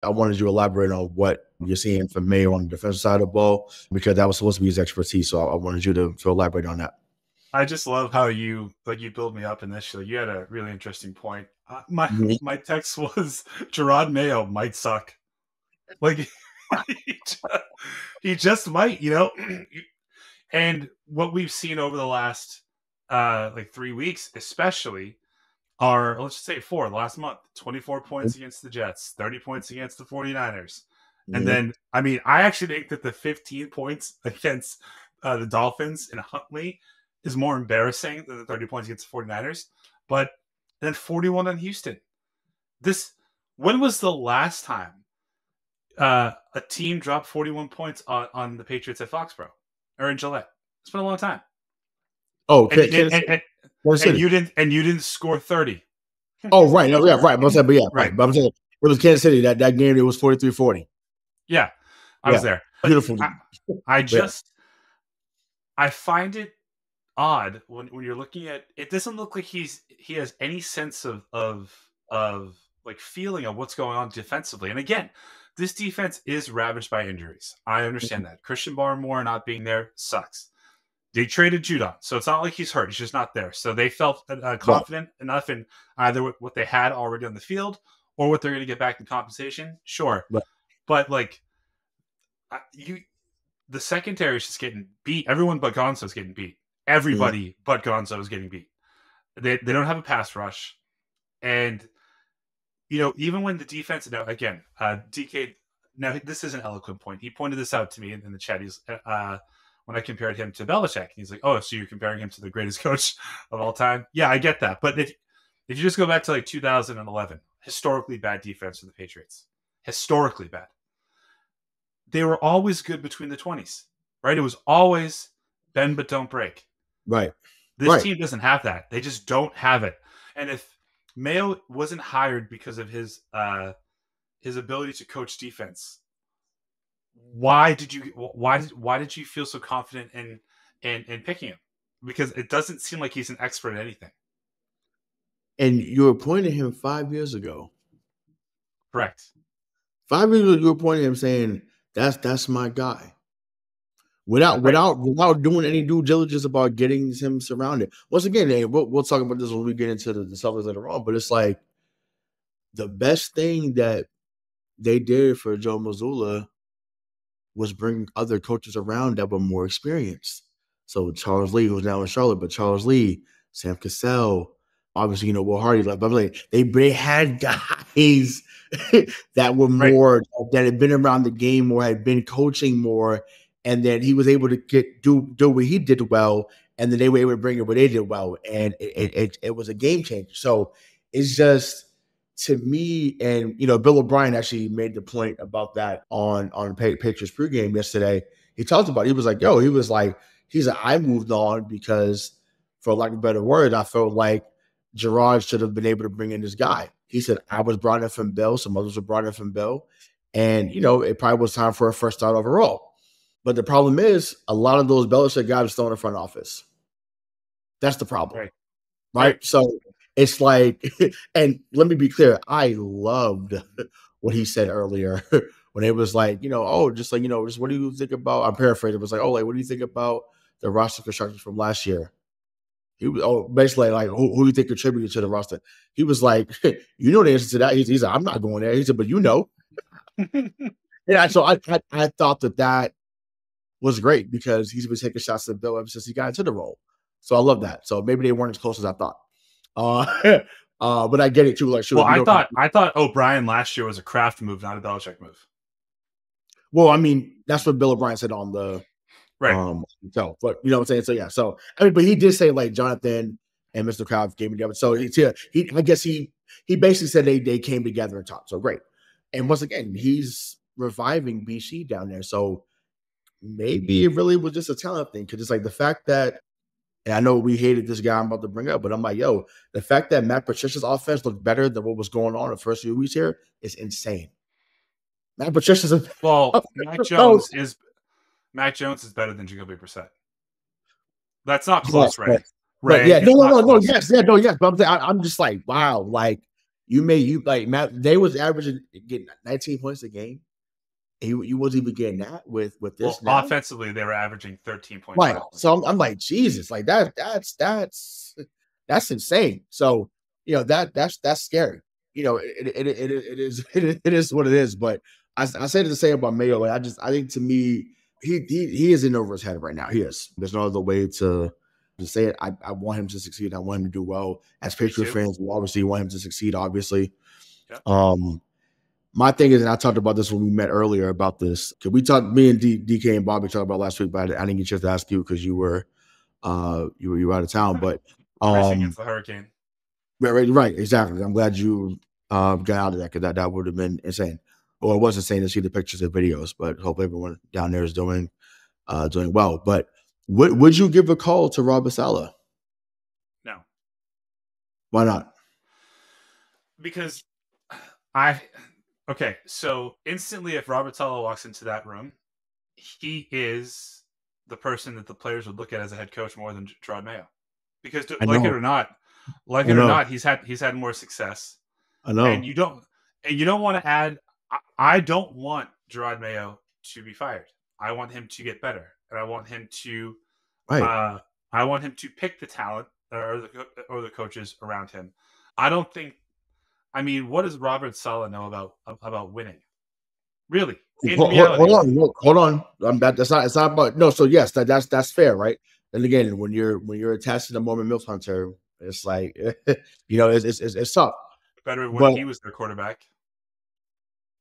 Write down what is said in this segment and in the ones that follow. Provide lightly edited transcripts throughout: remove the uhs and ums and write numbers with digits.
I wanted you to elaborate on what you're seeing from Mayo on the defensive side of the ball, because that was supposed to be his expertise. So I wanted you to elaborate on that. I just love how you build me up initially. You had a really interesting point. My Mhm. my text was Jerod Mayo might suck. Like he just might, And what we've seen over the last like 3 weeks, especially, are let's just say four the last month: 24 points against the Jets, 30 points against the 49ers. And Mhm. then, I mean, I actually think that the 15 points against the Dolphins in Huntley is more embarrassing than the 30 points against the 49ers. But then 41 on Houston. This When was the last time a team dropped 41 points on the Patriots at Foxborough or in Gillette? It's been a long time. Oh, And, Kansas City. Kansas and City. you didn't score 30. Oh, right. No, yeah, right. But yeah, Right. right. But I'm saying it was Kansas City. That game, it was 43-40. Yeah, I was Yeah. there. But Beautiful I, game. I Yeah. just I find it odd when you're looking at it. Doesn't look like he has any sense of like feeling of what's going on defensively. And again, this defense is ravaged by injuries. I understand that. Christian Barmore not being there sucks. They traded Judon, so it's not like he's hurt. He's just not there. So they felt Right. confident enough in either what they had already on the field or what they're going to get back in compensation. Sure, Right. but like you, the secondary is just getting beat. Everyone but Gonzo is getting beat. Mhm. Everybody but Gonzo is getting beat. They don't have a pass rush, and even when the defense now again, DK. Now this is an eloquent point. He pointed this out to me in the chat. He's when I compared him to Belichick. He's like, "Oh, so you're comparing him to the greatest coach of all time?" Yeah, I get that. But if you just go back to like 2011, historically bad defense for the Patriots, historically bad. They were always good between the 20s, right? It was always bend but don't break. Right. This Right. team doesn't have that. They just don't have it. And if Mayo wasn't hired because of his ability to coach defense, why did you feel so confident in picking him? Because it doesn't seem like he's an expert at anything. And you were pointing him 5 years ago. Correct. 5 years ago, you were pointing him saying, that's my guy. Without Right. without without doing any due diligence about getting him surrounded. Once again, we'll talk about this when we get into the subjects later on. But it's like the best thing that they did for Joe Mazzulla was bring other coaches around that were more experienced. So Charles Lee, who's now in Charlotte, but Charles Lee, Sam Cassell, obviously, Will Hardy left. But like, they had guys that were Right. more that had been around the game more, had been coaching more, and then he was able to do what he did well, and then they were able to bring it what they did well, and it was a game changer. So it's just to me, and Bill O'Brien actually made the point about that on Patriots pregame yesterday. He talked about it. He was like, "Yo," he said, I moved on because, for lack of a better word, I felt like Jerod should have been able to bring in this guy. He said, I was brought in from Bill, some others were brought in from Bill, and it probably was time for a first start overall. But the problem is, a lot of those Belichick guys are still in the front office. That's the problem, Right. Right. right? So it's like, and let me be clear, I loved what he said earlier when it was like, oh, just like, just what do you think about? I'm paraphrasing. It was like, oh, like, what do you think about the roster construction from last year? He was basically like, who do you think contributed to the roster? He was like, you know the answer to that. He's like, I'm not going there. He said, but yeah. So I thought that was great because he's been taking shots at Bill ever since he got into the role. So I love that. So maybe they weren't as close as I thought. Uh, but I get it too. Like, sure, Well, I thought O'Brien last year was a Kraft move, not a Belichick move. well, I mean, that's what Bill O'Brien said on the Right. so, but you know what I'm saying. So yeah, so I mean, but he did say like Jonathan and Mr. Kraft came together. So he I guess he basically said they came together and talked. So great. And once again, he's reviving BC down there. So maybe it really was just a talent thing because it's like the fact that, and I know we hated this guy I'm about to bring up, but I'm like, yo, the fact that Matt Patricia's offense looked better than what was going on the first few weeks here is insane. Matt Patricia's a Well, Mac Jones is better than Jacoby Brissett. That's not yes, close, Ray. yes. But Ray, yeah, no, it's no, not no, no, close. yes, yeah, no, yes. But I'm saying, I'm just like, wow, like you like Matt. They was averaging getting 19 points a game. And you wasn't even getting that with Well, this now. offensively, they were averaging Right. 13.5 points So a I'm game. like, Jesus, like that's insane. So, that's scary. It is what it is. But I said the same about Mayo. Like, I think to me, he is in over his head right now. He is. There's no other way to say it. I want him to succeed. I want him to do well. As Me Patriot too. fans, we obviously want him to succeed, obviously. Yeah. My thing is, and I talked about this when we met earlier about this, because me and DK and Bobby talked about last week, but I didn't get a chance to ask you because you were out of town. But Racing against the hurricane. right, exactly. I'm glad you got out of that, because that would have been insane. Or it was insane to see the pictures and videos, but hope everyone down there is doing well. But would you give a call to Robert Saleh? No, Why not? because I okay. So instantly, if Robert Saleh walks into that room, he is the person that the players would look at as a head coach more than Jerod Mayo. Because I know, like I it or know, not, he's had more success, I and know. you don't want to add. I don't want Jerod Mayo to be fired. I want him to get better, and Right. uh, I want him to pick the talent or the coaches around him. I don't think. I mean, what does Robert Saleh know about winning? Really, in Hold reality, on, hold on. That's not. It's not about no. So yes, that's fair, right? And again, when you're attached to the Mormon Milk Hunter, it's like it's tough. better when But he was their quarterback.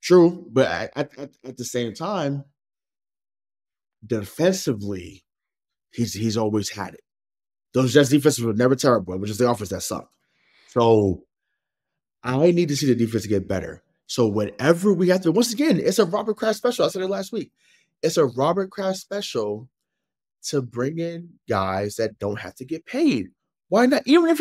true. But at the same time, defensively, he's always had it. Those Jets defenses were never terrible. It was just the offense that sucked. So I need to see the defense get better. So whenever we have to, once again, it's a Robert Kraft special. I said it last week. It's a Robert Kraft special to bring in guys that don't have to get paid. Why not? Even if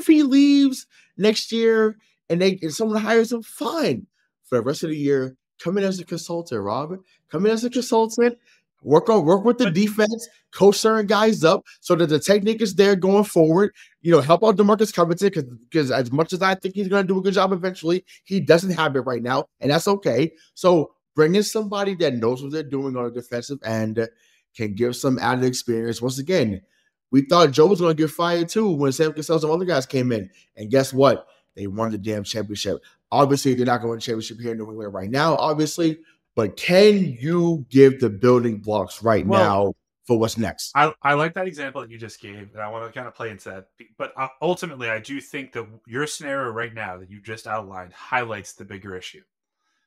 he leaves next year and someone hires him, fine. For the rest of the year, come in as a consultant, Robert. Come in as a consultant. Work with the But defense, coach certain guys up so that the technique is there going forward. Help out DeMarcus Covington because as much as I think he's going to do a good job eventually, he doesn't have it right now, and that's okay. So bring in somebody that knows what they're doing on a defensive end, can give some added experience. Once again, we thought Joe was going to get fired too when Sam Cassell and some other guys came in. And guess what? They won the damn championship. Obviously, they're not going to win the championship here in New England right now, obviously. But can you give the building blocks right well, now for what's next? I like that example that you just gave, and I want to kind of play into that. But ultimately, I do think that your scenario right now that you just outlined highlights the bigger issue.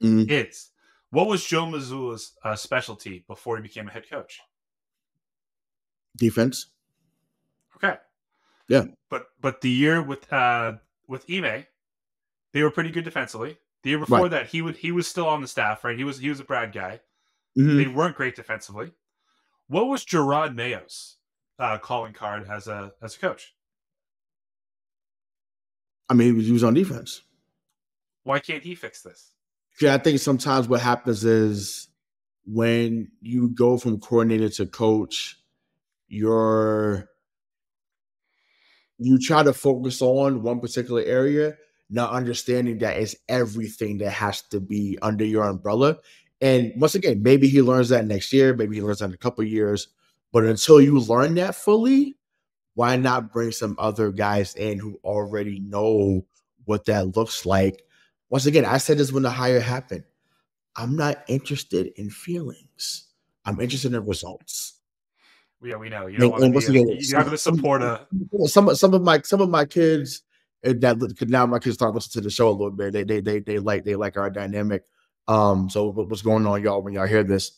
Mm, It's what was Joe Mazzulla's specialty before he became a head coach? defense. Okay, Yeah. but the year with Ime, they were pretty good defensively. The year Right. before that, he was still on the staff, right? He was a Brad guy. They Mm-hmm. weren't great defensively. What was Jerod Mayo's calling card as a coach? I mean, he was on defense. Why can't he fix this? Yeah, I think sometimes what happens is when you go from coordinator to coach, you're you try to focus on one particular area, not understanding that it's everything that has to be under your umbrella. And once again, maybe he learns that next year, maybe he learns that in a couple of years. But until you learn that fully, why not bring some other guys in who already know what that looks like? Once again, I said this when the hire happened. I'm not interested in feelings. I'm interested in results. Yeah, we know you don't And, want to and be once again, you're not going to support a. some of my kids because now my kids start listening to the show a little bit. They like our dynamic. So what's going on, y'all? When y'all hear this,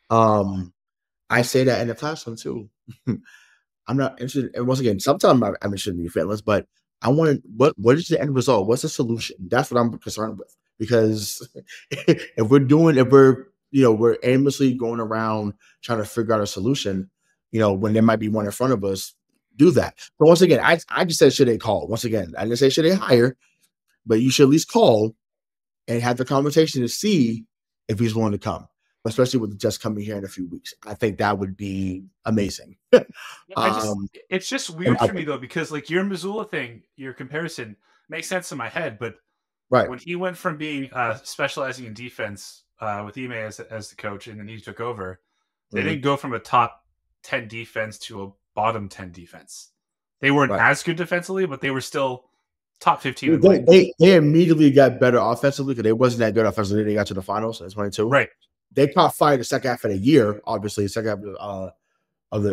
I say that in the classroom too. I'm not interested. And once again, sometimes I'm interested in the feelings, but I want what is the end result? What's the solution? That's what I'm concerned with. Because if we're aimlessly going around trying to figure out a solution, when there might be one in front of us, do that. But once again, I just said should they call? Once again, I didn't say should they hire, but you should at least call and have the conversation to see if he's willing to come, especially with just coming here in a few weeks. I think that would be amazing. um, It's just in weird my for me opinion. though because like your Missoula thing, your comparison makes sense in my head, but Right. When he went from being specializing in defense with Ime as the coach, and then he took over, they Mm-hmm. didn't go from a top 10 defense to a bottom 10 defense. They weren't Right. as good defensively, but they were still top 15 in the They, league. they immediately got better offensively because they wasn't that good offensively. They got to the finals in 22. Right. They caught fire the second half of the year, obviously, the second half of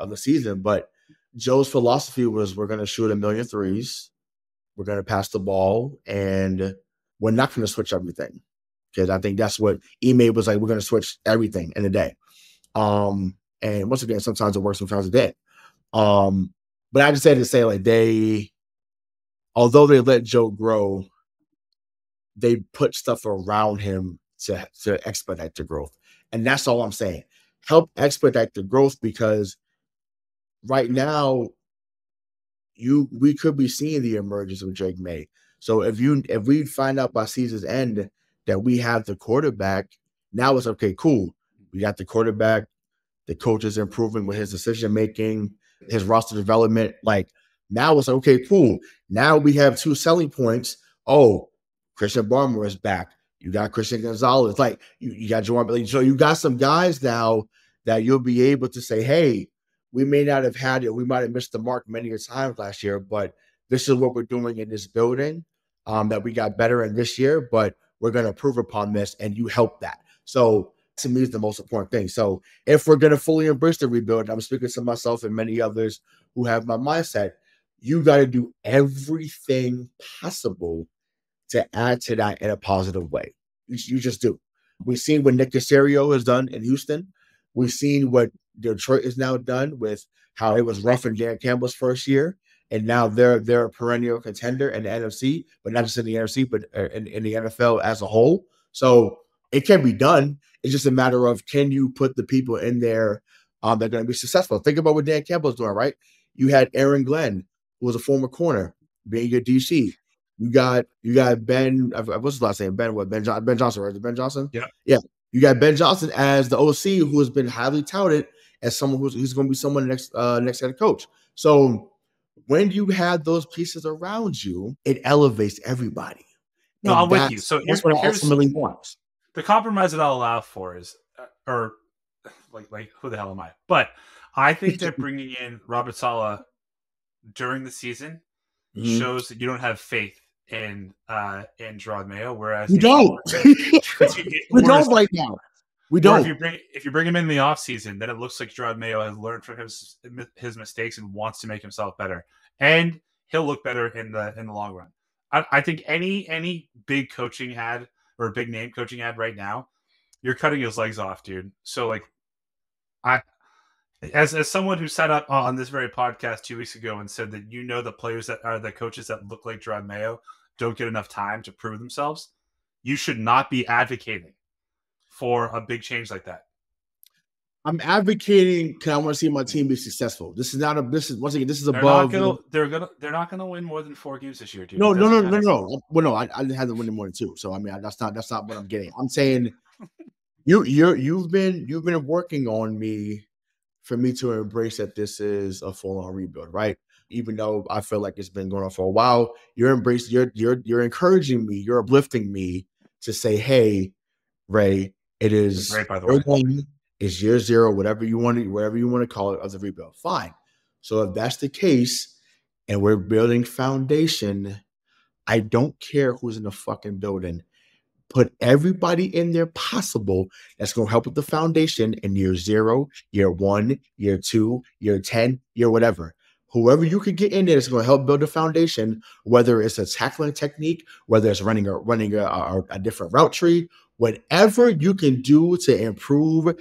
the season. But Joe's philosophy was we're going to shoot a million threes, we're going to pass the ball, and we're not going to switch everything. Because I think that's what Ime was like. We're going to switch everything in a day. And once again, sometimes it works, sometimes it didn't. But I just had to say, like, although they let Joe grow, they put stuff around him to expedite the growth. And that's all I'm saying. Help expedite the growth because right now we could be seeing the emergence of Drake May. So if we find out by season's end that we have the quarterback, now it's okay, cool. We got the quarterback, the coach is improving with his decision making, his roster development. Like now it's okay, cool. Now we have two selling points. Oh, Christian Barmore is back. You got Christian Gonzalez. Like you got Jerod. So you got some guys now that you'll be able to say, hey, we may not have had it. We might have missed the mark many times last year, but this is what we're doing in this building that we got better in this year, but we're going to improve upon this and you help that. So to me is the most important thing. So if we're going to fully embrace the rebuild, I'm speaking to myself and many others who have my mindset, you got to do everything possible to add to that in a positive way. You just do. We've seen what Nick Caserio has done in Houston. We've seen what Detroit has now done with how it was rough in Dan Campbell's first year. And now they're a perennial contender in the NFC, but not just in the NFC, but in the NFL as a whole. So it can be done. It's just a matter of can you put the people in there that are going to be successful. Think about what Dan Campbell's doing, right? You had Aaron Glenn, who was a former corner, being your DC. You got Ben. What's his last name? Ben what? Ben Johnson, right? Ben Johnson. Yeah. Yeah. You got Ben Johnson as the OC, who has been highly touted as someone who's going to be someone next head coach. So when you have those pieces around you, it elevates everybody, No, I'm and with you. that's So that's what I here's ultimately want. the compromise that I'll allow for is, or like who the hell am I? But I think that bringing in Robert Saleh during the season Mhm. shows that you don't have faith in Jerod Mayo. Whereas We if you don't. We don't right now. We or don't. if you bring him in the offseason, then it looks like Jerod Mayo has learned from his mistakes and wants to make himself better, and he'll look better in the long run. I think any big coaching ad or a big name coaching ad right now, you're cutting his legs off, dude. So like, I as someone who sat up on this very podcast 2 weeks ago and said that the players that are the coaches that look like Jerod Mayo don't get enough time to prove themselves, you should not be advocating for a big change like that. I'm advocating because I want to see my team be successful. This is not a. This is once again. This is They're not above. gonna they're not gonna win more than 4 games this year, dude. No, It no, doesn't no, no, matter. no. Well, no, I didn't have to win more than two. So I mean, that's not what I'm getting. I'm saying you've been working on me for me to embrace that this is a full on rebuild, right? Even though I feel like it's been going on for a while, you're encouraging me, you're uplifting me to say, hey, Ray, it It's is great, by the year way. one, is year zero, whatever you want to call it of the rebuild. Fine. So if that's the case, and we're building foundation, I don't care who's in the fucking building. Put everybody in there possible that's going to help with the foundation in year zero, year one, year two, year 10, year whatever. Whoever you could get in there is going to help build a foundation, whether it's a tackling technique, whether it's running a different route tree, whatever you can do to improve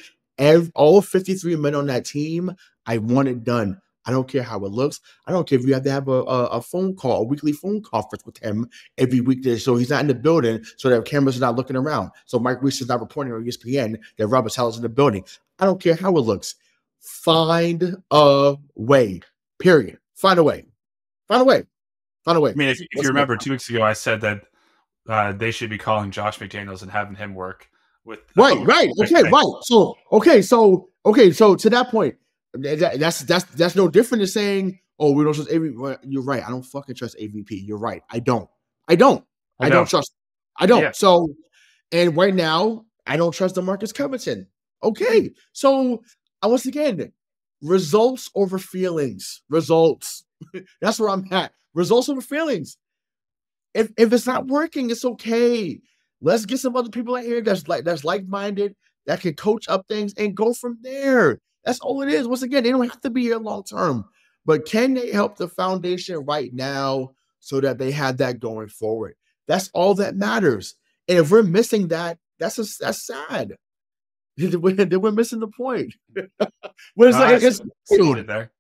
all 53 men on that team. I want it done. I don't care how it looks. I don't care if you have to have a phone call, a weekly phone conference with him every weekday, so he's not in the building, so that cameras are not looking around. So Mike Reese is not reporting on ESPN that Robert Saleh's in the building. I don't care how it looks. Find a way. Period. Find a way. Find a way. Find a way. I mean, if you remember 2 weeks ago, I said that they should be calling Josh McDaniels and having him work with Right. Okay. Right. So to that point, that's no different than saying, oh, we don't trust AVP. You're right. I don't fucking trust AVP. You're right. I don't. I I don't know. trust. I Yeah. don't. So, and right now, I don't trust DeMarcus Covington. Okay. So, once again, results over feelings. Results. That's where I'm at. Results over feelings. If it's not working, it's okay. Let's get some other people out here that's like-minded, that can coach up things and go from there. That's all it is. Once again, they don't have to be here long term, but can they help the foundation right now so that they have that going forward? That's all that matters. And if we're missing that, that's sad. Then we're missing the point. When it's No, like I it's see what you did there.